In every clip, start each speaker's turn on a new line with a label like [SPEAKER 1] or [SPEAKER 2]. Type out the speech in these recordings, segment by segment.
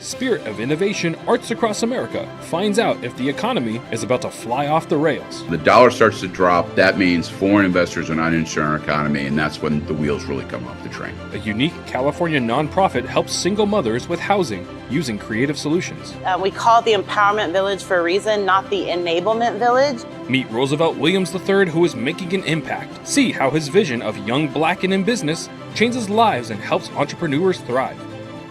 [SPEAKER 1] Spirit of Innovation Arts Across America finds out if the economy is about to fly off the rails.
[SPEAKER 2] The dollar starts to drop. That means foreign investors are not interested in our economy, and that's when the wheels really come off the train.
[SPEAKER 1] A unique California nonprofit helps single mothers with housing using creative solutions.
[SPEAKER 3] We call it the Empowerment Village for a reason, not the Enablement Village.
[SPEAKER 1] Meet Roosevelt Williams III, who is making an impact. See how his vision of young black and in business changes lives and helps entrepreneurs thrive.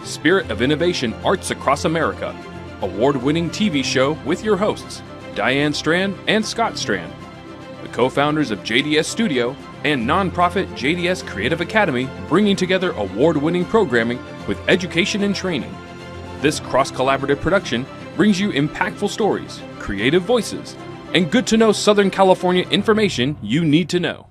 [SPEAKER 1] Spirit of Innovation Arts Across America, award-winning TV show with your hosts, Diane Strand and Scott Strand, the co-founders of JDS Studio and nonprofit JDS Creative Academy, bringing together award-winning programming with education and training. This cross-collaborative production brings you impactful stories, creative voices, and good-to-know Southern California information you need to know.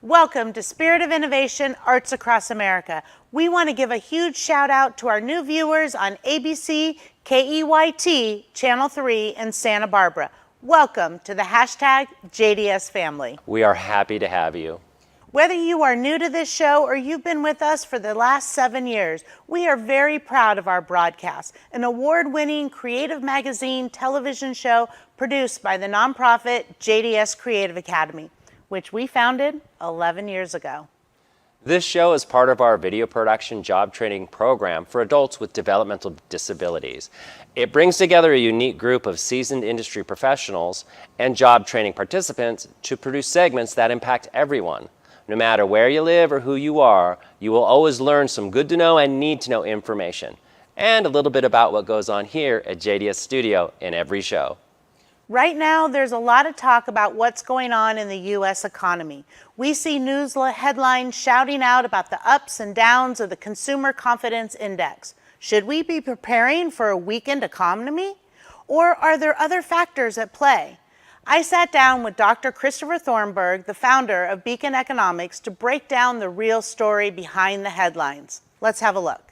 [SPEAKER 4] Welcome to Spirit of Innovation Arts Across America. We want to give a huge shout out to our new viewers on ABC KEYT Channel 3 in Santa Barbara. Welcome to the hashtag JDS family.
[SPEAKER 5] We are happy to have you.
[SPEAKER 4] Whether you are new to this show or you've been with us for the last 7 years, we are very proud of our broadcast, an award-winning creative magazine television show produced by the nonprofit JDS Creative Academy, which we founded 11 years ago.
[SPEAKER 5] This show is part of our video production job training program for adults with developmental disabilities. It brings together a unique group of seasoned industry professionals and job training participants to produce segments that impact everyone. No matter where you live or who you are, you will always learn some good to know and need to know information, and a little bit about what goes on here at JDS Studio in every show.
[SPEAKER 4] Right now, there's a lot of talk about what's going on in the U.S. economy. We see news headlines shouting out about the ups and downs of the Consumer Confidence Index. Should we be preparing for a weakened economy? Or are there other factors at play? I sat down with Dr. Christopher Thornburg, the founder of Beacon Economics, to break down the real story behind the headlines. Let's have a look.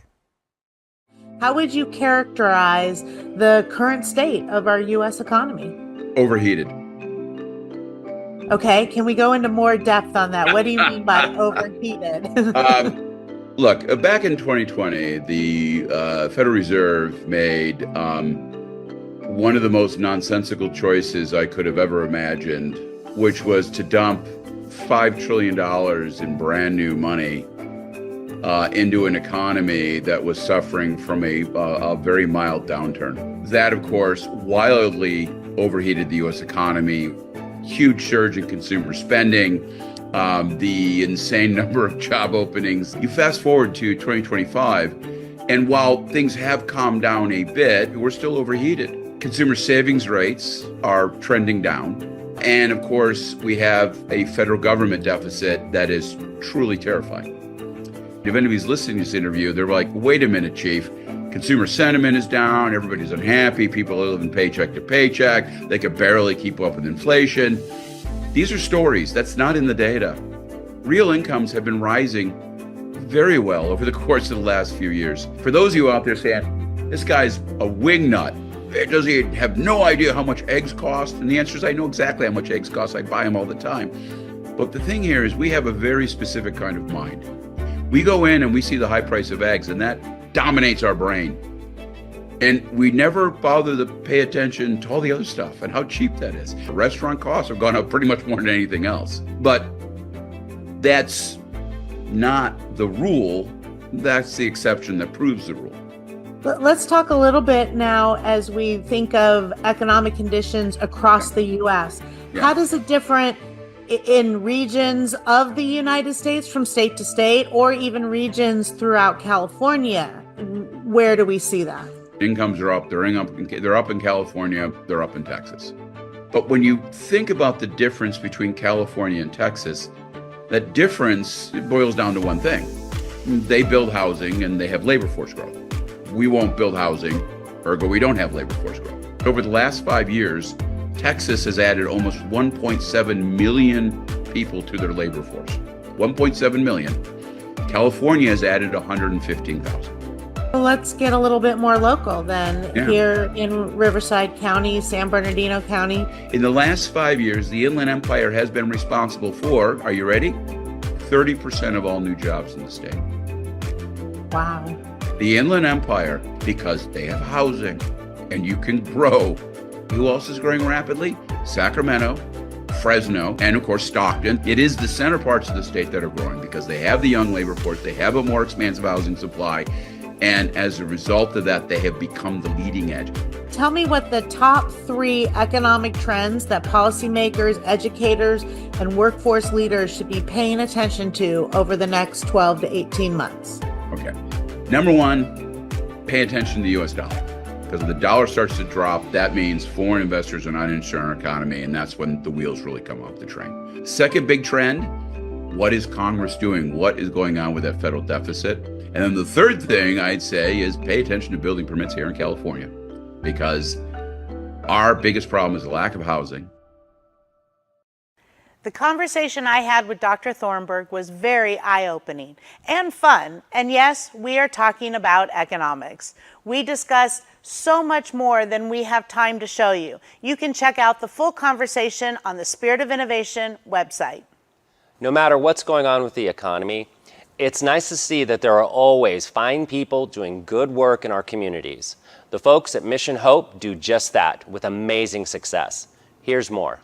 [SPEAKER 4] How would you characterize the current state of our U.S. economy?
[SPEAKER 2] Overheated.
[SPEAKER 4] Okay, can we go into more depth on that? What do you mean by overheated?
[SPEAKER 2] Look, back in 2020, the Federal Reserve made one of the most nonsensical choices I could have ever imagined, which was to dump $5 trillion in brand new money into an economy that was suffering from a very mild downturn. That, of course, wildly overheated the U.S. economy, huge surge in consumer spending, the insane number of job openings. You fast forward to 2025, and while things have calmed down a bit, we're still overheated. Consumer savings rates are trending down. And of course, we have a federal government deficit that is truly terrifying. If anybody's listening to this interview, they're like, wait a minute, Chief. Consumer sentiment is down, everybody's unhappy, people are living paycheck to paycheck, they could barely keep up with inflation. These are stories, that's not in the data. Real incomes have been rising very well over the course of the last few years. For those of you out there saying, this guy's a wingnut, does he have no idea how much eggs cost? And the answer is, I know exactly how much eggs cost, I buy them all the time. But the thing here is we have a very specific kind of mind. We go in and we see the high price of eggs, and that dominates our brain. And we never bother to pay attention to all the other stuff and how cheap that is. The restaurant costs have gone up pretty much more than anything else. But that's not the rule. That's the exception that proves the rule.
[SPEAKER 4] Let's talk a little bit now as we think of economic conditions across the U.S.
[SPEAKER 2] Yeah.
[SPEAKER 4] How does it differ in regions of the United States from state to state, or even regions throughout California? Where do we see that?
[SPEAKER 2] Incomes are up. They're up in California. They're up in Texas. But when you think about the difference between California and Texas, that difference boils down to one thing. They build housing and they have labor force growth. We won't build housing Ergo, we don't have labor force growth. Over the last 5 years, Texas has added almost 1.7 million people to their labor force. 1.7 million. California has added 115,000.
[SPEAKER 4] Well, let's get a little bit more local then.
[SPEAKER 2] Yeah.
[SPEAKER 4] Here in Riverside County, San Bernardino County.
[SPEAKER 2] In the last 5 years, the Inland Empire has been responsible for, are you ready? 30% of all new jobs in the state.
[SPEAKER 4] Wow.
[SPEAKER 2] The Inland Empire, because they have housing and you can grow. Who else is growing rapidly? Sacramento, Fresno, and of course Stockton. It is the center parts of the state that are growing because they have the young labor force, they have a more expansive housing supply, and as a result of that, they have become the leading edge.
[SPEAKER 4] Tell me what the top 3 economic trends that policymakers, educators, and workforce leaders should be paying attention to over the next 12 to 18 months.
[SPEAKER 2] Okay. Number 1, pay attention to the US dollar. Because when the dollar starts to drop, that means foreign investors are not interested in our economy, and that's when the wheels really come off the train. Second big trend, what is Congress doing? What is going on with that federal deficit? And then the third thing I'd say is pay attention to building permits here in California, because our biggest problem is the lack of housing.
[SPEAKER 4] The conversation I had with Dr. Thornburg was very eye-opening and fun. And yes, we are talking about economics. We discussed so much more than we have time to show you. You can check out the full conversation on the Spirit of Innovation website.
[SPEAKER 5] No matter what's going on with the economy, it's nice to see that there are always fine people doing good work in our communities. The folks at Mission Hope do just that with amazing success. Here's more.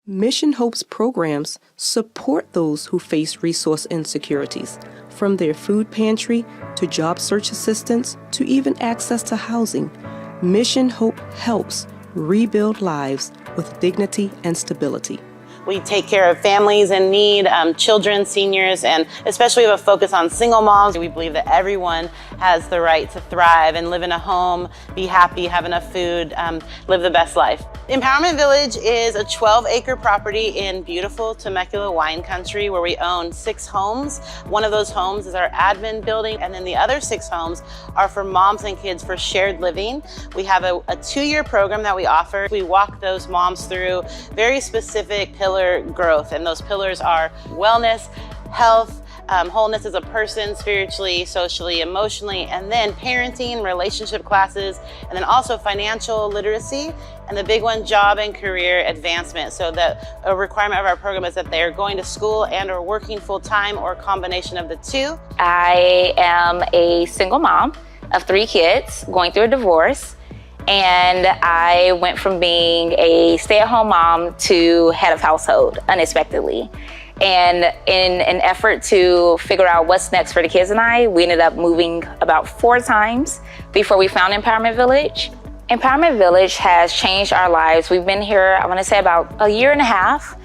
[SPEAKER 6] Mission Hope's programs support those who face resource insecurities, from their food pantry to job search assistance to even access to housing. Mission Hope helps rebuild lives with dignity and stability.
[SPEAKER 3] We take care of families in need, children, seniors, and especially we have a focus on single moms. We believe that everyone has the right to thrive and live in a home, be happy, have enough food, live the best life. Empowerment Village is a 12-acre property in beautiful Temecula wine country where we own 6 homes. One of those homes is our admin building, and then the other 6 homes are for moms and kids for shared living. We have a 2-year program that we offer. We walk those moms through very specific pillar growth, and those pillars are wellness, health, wholeness as a person, spiritually, socially, emotionally, and then parenting, relationship classes, and then also financial literacy, and the big one, job and career advancement. So that a requirement of our program is that they're going to school and or working full-time or a combination of the two.
[SPEAKER 7] I am a single mom of 3 kids going through a divorce. And I went from being a stay-at-home mom to head of household unexpectedly. And in an effort to figure out what's next for the kids and I, we ended up moving about 4 times before we found Empowerment Village. Empowerment Village has changed our lives. We've been here, I want to say about a year and a half.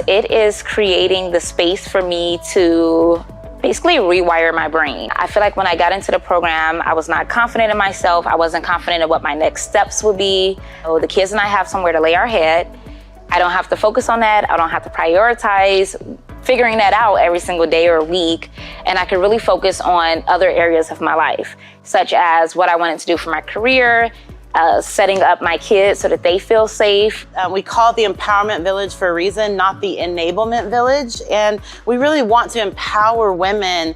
[SPEAKER 7] It is creating the space for me to basically rewire my brain. I feel like when I got into the program, I was not confident in myself. I wasn't confident in what my next steps would be. So the kids and I have somewhere to lay our head. I don't have to focus on that. I don't have to prioritize figuring that out every single day or week. And I could really focus on other areas of my life, such as what I wanted to do for my career, setting up my kids so that they feel safe.
[SPEAKER 3] We call it the Empowerment Village for a reason, not the Enablement Village. And we really want to empower women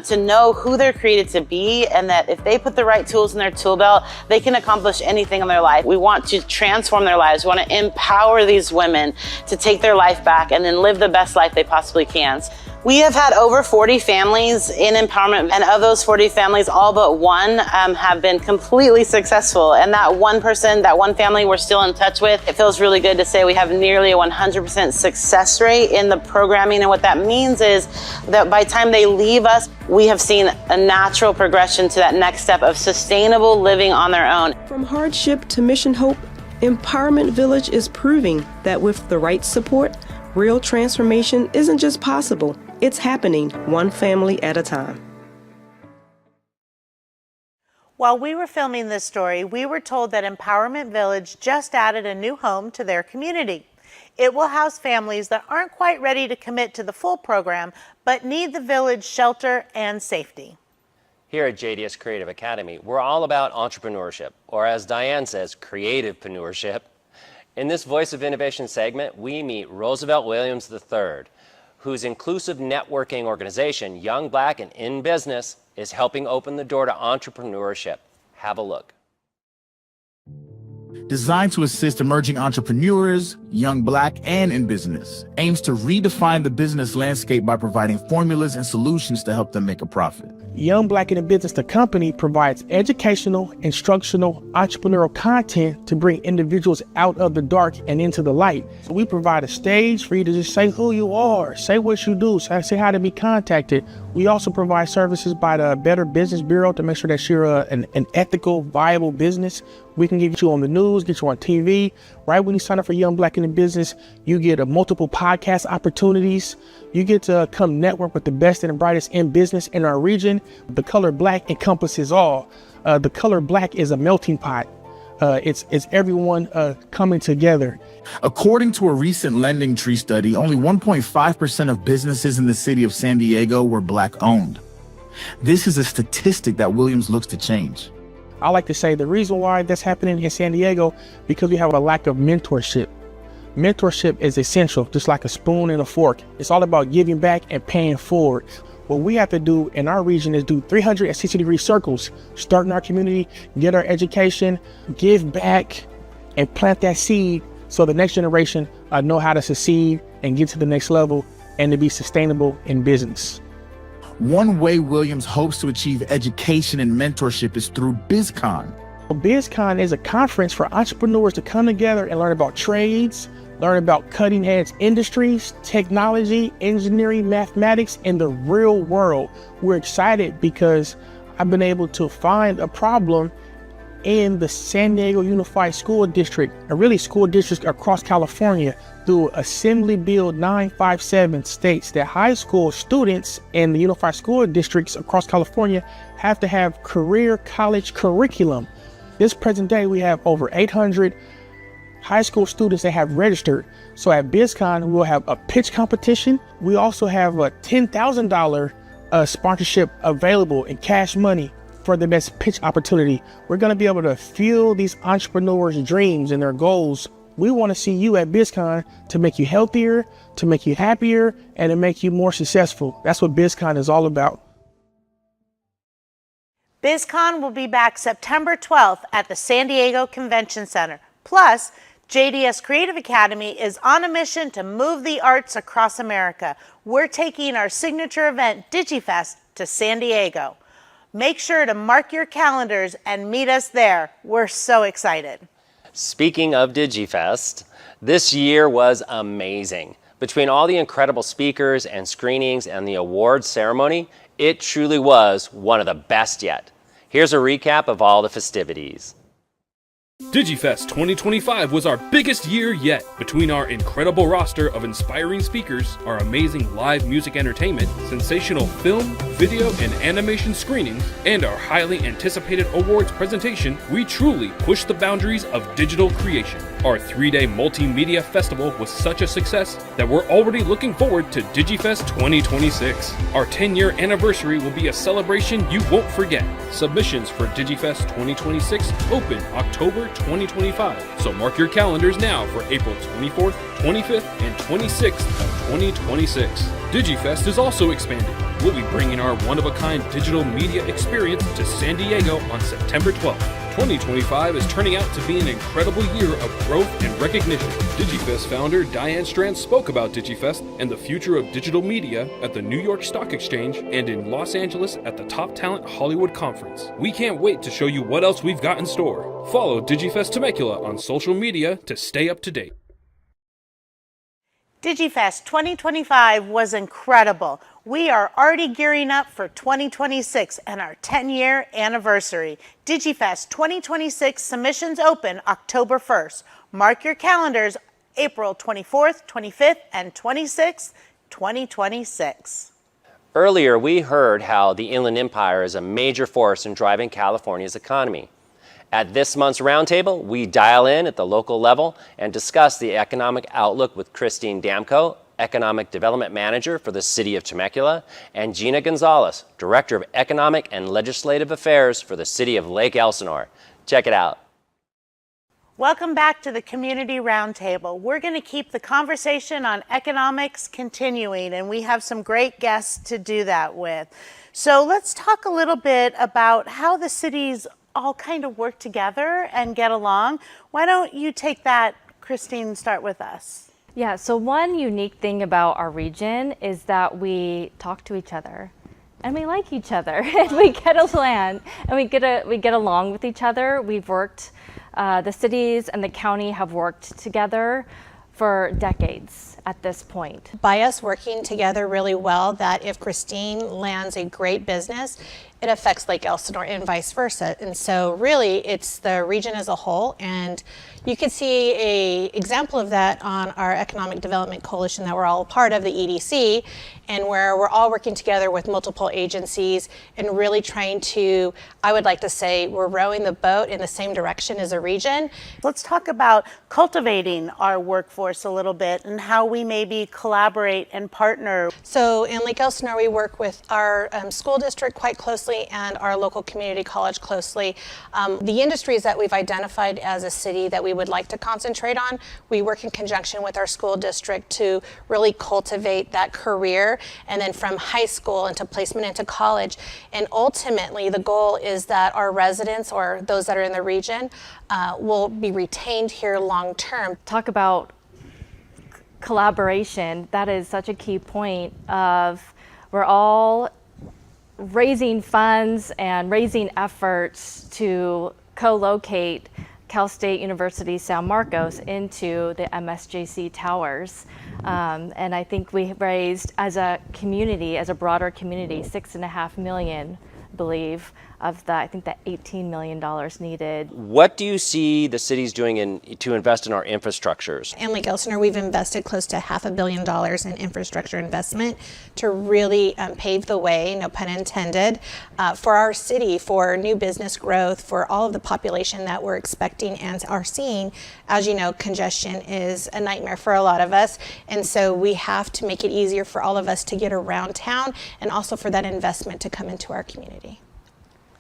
[SPEAKER 3] to know who they're created to be, and that if they put the right tools in their tool belt, they can accomplish anything in their life. We want to transform their lives. We want to empower these women to take their life back and then live the best life they possibly can. We have had over 40 families in empowerment, and of those 40 families, all but one have been completely successful. And that one person, that one family we're still in touch with, it feels really good to say we have nearly a 100% success rate in the programming. And what that means is that by the time they leave us, we have seen a natural progression to that next step of sustainable living on their own.
[SPEAKER 6] From hardship to Mission Hope, Empowerment Village is proving that with the right support, real transformation isn't just possible, it's happening one family at a time.
[SPEAKER 4] While we were filming this story, we were told that Empowerment Village just added a new home to their community. It will house families that aren't quite ready to commit to the full program, but need the village shelter and safety.
[SPEAKER 5] Here at JDS Creative Academy, we're all about entrepreneurship, or as Diane says, creativepreneurship. In this Voice of Innovation segment, we meet Roosevelt Williams III, whose inclusive networking organization, Young Black and In Business, is helping open the door to entrepreneurship. Have a look.
[SPEAKER 8] Designed to assist emerging entrepreneurs, young Black, and in business, aims to redefine the business landscape by providing formulas and solutions to help them make a profit.
[SPEAKER 9] Young Black in Business, the company, provides educational, instructional, entrepreneurial content to bring individuals out of the dark and into the light. So we provide a stage for you to just say who you are, say what you do, say how to be contacted. We also provide services by the Better Business Bureau to make sure that you're an ethical, viable business. We can get you on the news, get you on TV. Right when you sign up for Young Black in Business, you get multiple podcast opportunities. You get to come network with the best and the brightest in business in our region. The color black encompasses all. The color black is a melting pot. It's everyone coming together.
[SPEAKER 8] According to a recent Lending Tree study, only 1.5% of businesses in the city of San Diego were Black owned. This is a statistic that Williams looks to change.
[SPEAKER 9] I like to say the reason why that's happening in San Diego, because we have a lack of mentorship. Mentorship is essential, just like a spoon and a fork. It's all about giving back and paying forward. What we have to do in our region is do 360-degree circles, start in our community, get our education, give back, and plant that seed so the next generation know how to succeed and get to the next level and to be sustainable in business.
[SPEAKER 8] One way Williams hopes to achieve education and mentorship is through BizCon.
[SPEAKER 9] BizCon is a conference for entrepreneurs to come together and learn about trades, learn about cutting-edge industries, technology, engineering, mathematics, and the real world. We're excited because I've been able to find a problem in the San Diego Unified School District, and really school districts across California, through Assembly Bill 957 states that high school students in the Unified School Districts across California have to have career college curriculum. This present day, we have over 800 high school students that have registered. So at BizCon, we'll have a pitch competition. We also have a $10,000 sponsorship available in cash money for the best pitch opportunity. We're gonna be able to fuel these entrepreneurs' dreams and their goals. We wanna see you at BizCon to make you healthier, to make you happier, and to make you more successful. That's what BizCon is all about.
[SPEAKER 4] BizCon will be back September 12th at the San Diego Convention Center. Plus, JDS Creative Academy is on a mission to move the arts across America. We're taking our signature event, DigiFest, to San Diego. Make sure to mark your calendars and meet us there. We're so excited.
[SPEAKER 5] Speaking of DigiFest, this year was amazing. Between all the incredible speakers and screenings and the awards ceremony, it truly was one of the best yet. Here's a recap of all the festivities.
[SPEAKER 1] DigiFest 2025 was our biggest year yet. Between our incredible roster of inspiring speakers, our amazing live music entertainment, sensational film, video, and animation screenings, and our highly anticipated awards presentation, we truly pushed the boundaries of digital creation. Our 3-day multimedia festival was such a success that we're already looking forward to DigiFest 2026. Our 10-year anniversary will be a celebration you won't forget. Submissions for DigiFest 2026 open October 2025, so mark your calendars now for April 24th, 25th, and 26th of 2026. DigiFest is also expanding. We'll be bringing our one-of-a-kind digital media experience to San Diego on September 12th. 2025 is turning out to be an incredible year of growth and recognition. DigiFest founder Diane Strand spoke about DigiFest and the future of digital media at the New York Stock Exchange and in Los Angeles at the Top Talent Hollywood Conference. We can't wait to show you what else we've got in store. Follow DigiFest Temecula on social media to stay up to date.
[SPEAKER 4] DigiFest 2025 was incredible. We are already gearing up for 2026 and our 10-year anniversary. DigiFest 2026 submissions open October 1st. Mark your calendars, April 24th, 25th, and 26th, 2026.
[SPEAKER 5] Earlier, we heard how the Inland Empire is a major force in driving California's economy. At this month's roundtable, we dial in at the local level and discuss the economic outlook with Christine Damco, Economic Development Manager for the City of Temecula, and Gina Gonzalez, Director of Economic and Legislative Affairs for the City of Lake Elsinore. Check it out.
[SPEAKER 4] Welcome back to the Community Roundtable. We're going to keep the conversation on economics continuing, and we have some great guests to do that with. So let's talk a little bit about how the cities all kind of work together and get along. Why don't you take that, Christine, start with us?
[SPEAKER 10] Yeah, so one unique thing about our region is that we talk to each other. And we like each other, and we get along, and we get along with each other. We've worked, the cities and the county have worked together for decades at this point.
[SPEAKER 11] By us working together really well, that if Christine lands a great business, it affects Lake Elsinore and vice versa. And so really it's the region as a whole, and you can see an example of that on our Economic Development Coalition that we're all a part of, the EDC, and where we're all working together with multiple agencies and really trying to, I would like to say, we're rowing the boat in the same direction as a region.
[SPEAKER 4] Let's talk about cultivating our workforce a little bit and how we maybe collaborate and partner.
[SPEAKER 11] So in Lake Elsinore, we work with our school district quite closely and our local community college closely. The industries that we've identified as a city that we would like to concentrate on, we work in conjunction with our school district to really cultivate that career, and then from high school into placement into college. And ultimately, the goal is that our residents or those that are in the region will be retained here long term.
[SPEAKER 10] Talk about collaboration. That is such a key point of we're all raising funds and raising efforts to co-locate Cal State University San Marcos into the MSJC towers. And I think we raised as a community, as a broader community, $6.5 million, I believe, of the, I think that $18 million needed.
[SPEAKER 5] What do you see the cities doing to invest in our infrastructures?
[SPEAKER 11] In Lake Elsinore, we've invested close to $500 million in infrastructure investment to really pave the way, no pun intended, for our city, for new business growth, for all of the population that we're expecting and are seeing. As you know, congestion is a nightmare for a lot of us, and so we have to make it easier for all of us to get around town and also for that investment to come into our community.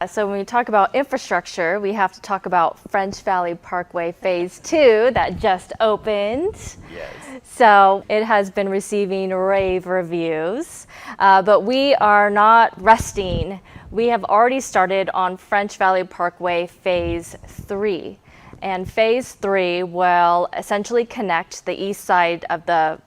[SPEAKER 10] So when we talk about infrastructure, we have to talk about French Valley Parkway Phase 2 that just opened.
[SPEAKER 5] Yes.
[SPEAKER 10] So it has been receiving rave reviews, but we are not resting. We have already started on French Valley Parkway Phase 3. And Phase 3 will essentially connect the east side of the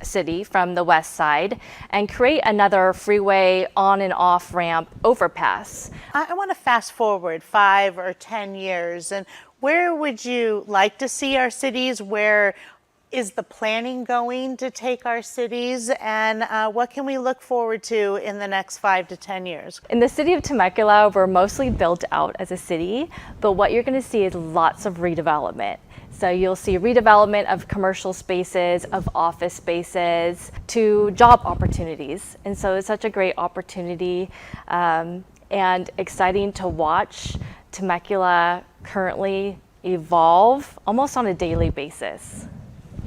[SPEAKER 10] city from the west side and create another freeway on and off ramp overpass.
[SPEAKER 4] I want to fast forward 5 or 10 years, and where would you like to see our cities? Where is the planning going to take our cities, and what can we look forward to in the next 5 to 10 years?
[SPEAKER 10] In the city of Temecula, we're mostly built out as a city, but what you're going to see is lots of redevelopment. So you'll see redevelopment of commercial spaces, of office spaces, to job opportunities. And so it's such a great opportunity and exciting to watch Temecula currently evolve almost on a daily basis.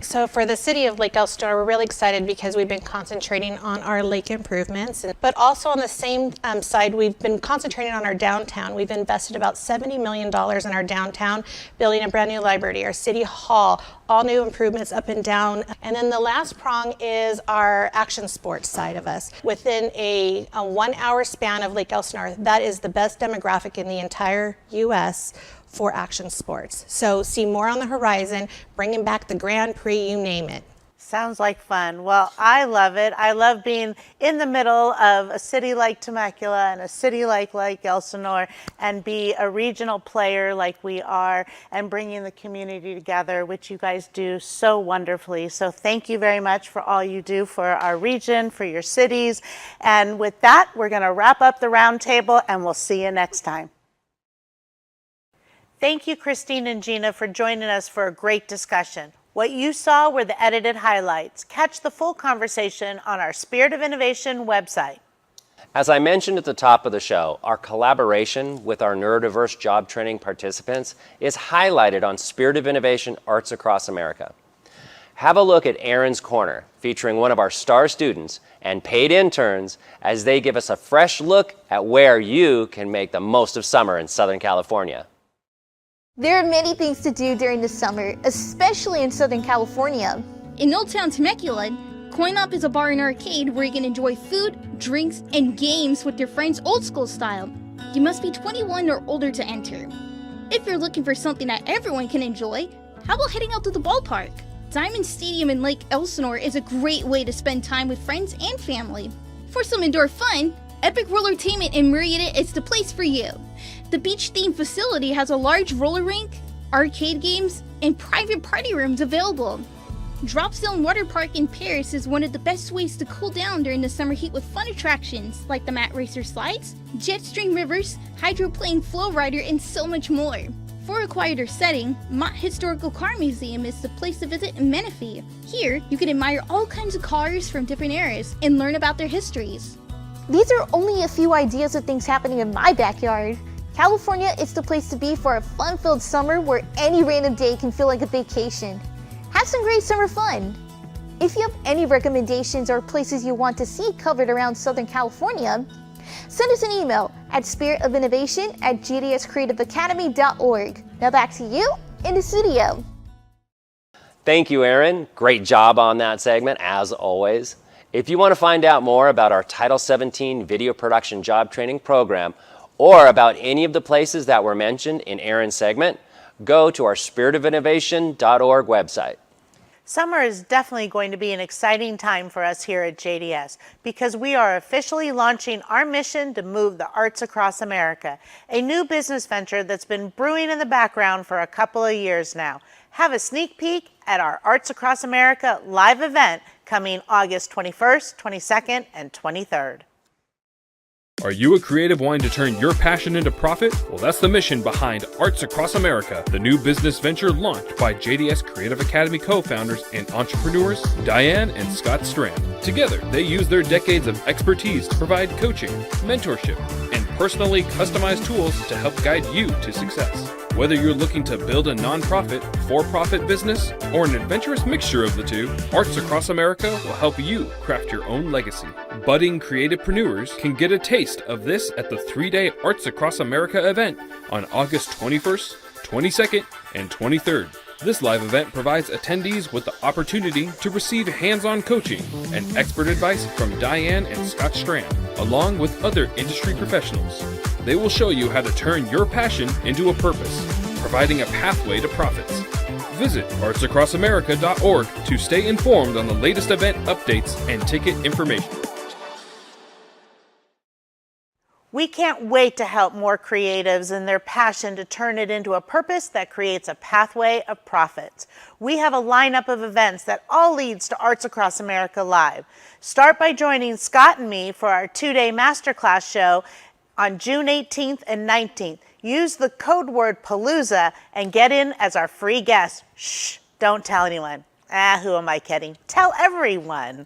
[SPEAKER 11] So for the city of Lake Elsinore, we're really excited because we've been concentrating on our lake improvements, but also on the same side, we've been concentrating on our downtown. We've invested about $70 million in our downtown, building a brand new library, our city hall, all new improvements up and down. And then the last prong is our action sports side of us. Within a 1 hour span of Lake Elsinore, that is the best demographic in the entire U.S. for action sports. So see more on the horizon, bringing back the Grand Prix, you name it.
[SPEAKER 4] Sounds like fun. Well, I love it. I love being in the middle of a city like Temecula and a city like Lake Elsinore and be a regional player like we are and bringing the community together, which you guys do so wonderfully. So thank you very much for all you do for our region, for your cities. And with that, we're going to wrap up the roundtable and we'll see you next time. Thank you, Christine and Gina, for joining us for a great discussion. What you saw were the edited highlights. Catch the full conversation on our Spirit of Innovation website.
[SPEAKER 5] As I mentioned at the top of the show, our collaboration with our neurodiverse job training participants is highlighted on Spirit of Innovation Arts Across America. Have a look at Aaron's Corner, featuring one of our star students and paid interns as they give us a fresh look at where you can make the most of summer in Southern California.
[SPEAKER 12] There are many things to do during the summer, especially in Southern California.
[SPEAKER 13] In Old Town Temecula, Coin Op is a bar and arcade where you can enjoy food, drinks, and games with your friends old school style. You must be 21 or older to enter. If you're looking for something that everyone can enjoy, how about heading out to the ballpark? Diamond Stadium in Lake Elsinore is a great way to spend time with friends and family. For some indoor fun, Epic Rollertainment in Murrieta is the place for you. The beach-themed facility has a large roller rink, arcade games, and private party rooms available. Dropzone Water Park in Paris is one of the best ways to cool down during the summer heat with fun attractions like the Mat Racer slides, Jetstream rivers, hydroplane flow rider, and so much more. For a quieter setting, Mott Historical Car Museum is the place to visit in Menifee. Here, you can admire all kinds of cars from different eras and learn about their histories.
[SPEAKER 12] These are only a few ideas of things happening in my backyard. California is the place to be for a fun-filled summer where any random day can feel like a vacation. Have some great summer fun! If you have any recommendations or places you want to see covered around Southern California, send us an email at spiritofinnovation@gdscreativeacademy.org. Now back to you in the studio.
[SPEAKER 5] Thank you, Aaron. Great job on that segment, as always. If you want to find out more about our Title 17 video production job training program or about any of the places that were mentioned in Aaron's segment, go to our spiritofinnovation.org website.
[SPEAKER 4] Summer is definitely going to be an exciting time for us here at JDS because we are officially launching our mission to move the arts across America, a new business venture that's been brewing in the background for a couple of years now. Have a sneak peek at our Arts Across America live event coming August 21st, 22nd, and 23rd.
[SPEAKER 1] Are you a creative wanting to turn your passion into profit? Well, that's the mission behind Arts Across America, the new business venture launched by JDS Creative Academy co-founders and entrepreneurs Diane and Scott Strand. Together, they use their decades of expertise to provide coaching, mentorship, and personally customized tools to help guide you to success. Whether you're looking to build a nonprofit, for-profit business, or an adventurous mixture of the two, Arts Across America will help you craft your own legacy. Budding creativepreneurs can get a taste of this at the 3-day Arts Across America event on August 21st, 22nd, and 23rd. This live event provides attendees with the opportunity to receive hands-on coaching and expert advice from Diane and Scott Strand, along with other industry professionals. They will show you how to turn your passion into a purpose, providing a pathway to profits. Visit artsacrossamerica.org to stay informed on the latest event updates and ticket information.
[SPEAKER 4] We can't wait to help more creatives in their passion to turn it into a purpose that creates a pathway of profits. We have a lineup of events that all leads to Arts Across America Live. Start by joining Scott and me for our 2-day masterclass show on June 18th and 19th. Use the code word Palooza and get in as our free guest. Shh, don't tell anyone. Who am I kidding? Tell everyone.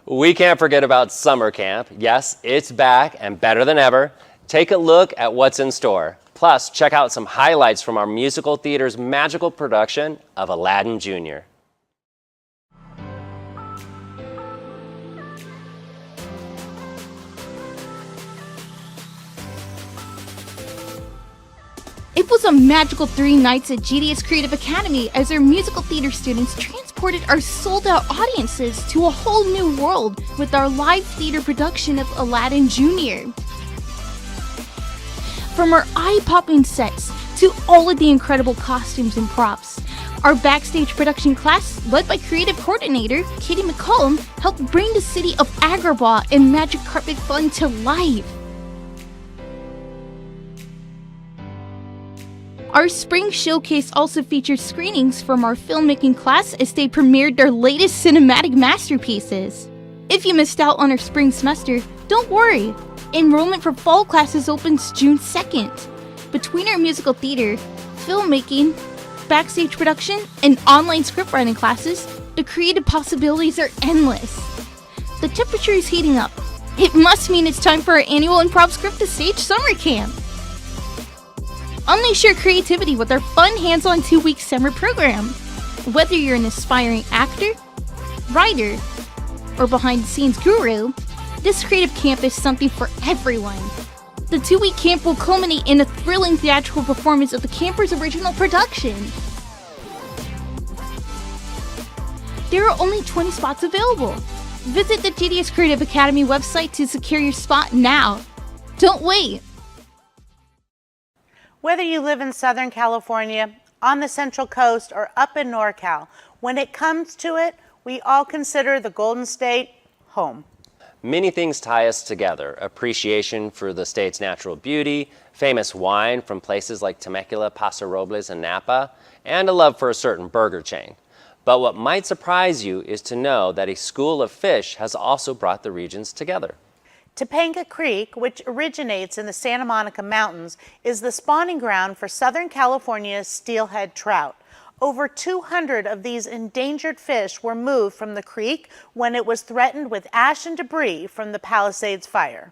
[SPEAKER 5] We can't forget about summer camp. Yes, it's back and better than ever. Take a look at what's in store. Plus, check out some highlights from our musical theater's magical production of Aladdin Jr.
[SPEAKER 13] It was a magical 3 nights at GDS Creative Academy as our musical theater students transported our sold-out audiences to a whole new world with our live theater production of Aladdin Jr. From our eye-popping sets to all of the incredible costumes and props, our backstage production class, led by creative coordinator Katie McCollum, helped bring the city of Agrabah and magic carpet fun to life. Our spring showcase also featured screenings from our filmmaking class as they premiered their latest cinematic masterpieces. If you missed out on our spring semester, don't worry. Enrollment for fall classes opens June 2nd. Between our musical theater, filmmaking, backstage production, and online scriptwriting classes, the creative possibilities are endless. The temperature is heating up. It must mean it's time for our annual Improv Script to Stage Summer Camp. Unleash your creativity with our fun hands-on 2-week summer program. Whether you're an aspiring actor, writer, or behind-the-scenes guru, this creative camp is something for everyone. The 2-week camp will culminate in a thrilling theatrical performance of the campers' original production. There are only 20 spots available. Visit the JDS Creative Academy website to secure your spot now. Don't wait.
[SPEAKER 4] Whether you live in Southern California, on the Central Coast, or up in NorCal, when it comes to it, we all consider the Golden State home.
[SPEAKER 5] Many things tie us together: appreciation for the state's natural beauty, famous wine from places like Temecula, Paso Robles, and Napa, and a love for a certain burger chain. But what might surprise you is to know that a school of fish has also brought the regions together.
[SPEAKER 4] Topanga Creek, which originates in the Santa Monica Mountains, is the spawning ground for Southern California's steelhead trout. Over 200 of these endangered fish were moved from the creek when it was threatened with ash and debris from the Palisades fire.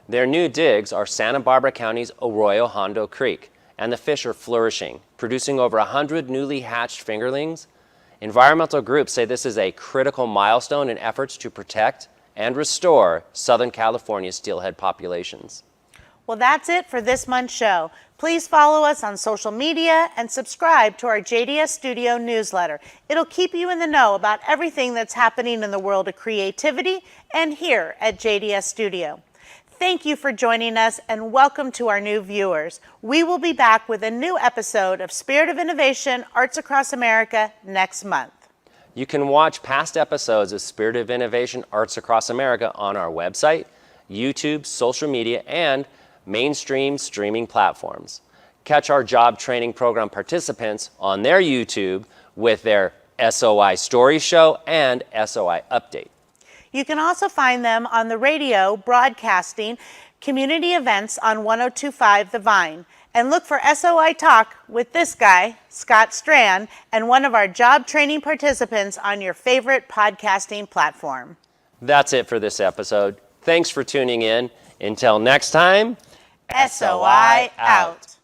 [SPEAKER 5] Their new digs are Santa Barbara County's Arroyo Hondo Creek, and the fish are flourishing, producing over 100 newly hatched fingerlings. Environmental groups say this is a critical milestone in efforts to protect and restore Southern California's steelhead populations.
[SPEAKER 4] Well, that's it for this month's show. Please follow us on social media and subscribe to our JDS Studio newsletter. It'll keep you in the know about everything that's happening in the world of creativity and here at JDS Studio. Thank you for joining us and welcome to our new viewers. We will be back with a new episode of Spirit of Innovation, Arts Across America next month.
[SPEAKER 5] You can watch past episodes of Spirit of Innovation, Arts Across America on our website, YouTube, social media, and mainstream streaming platforms. Catch our job training program participants on their YouTube with their SOI Story Show and SOI Update.
[SPEAKER 4] You can also find them on the radio broadcasting community events on 102.5 The Vine. And look for SOI Talk with this guy, Scott Strand, and one of our job training participants on your favorite podcasting platform.
[SPEAKER 5] That's it for this episode. Thanks for tuning in. Until next time,
[SPEAKER 4] SOI out.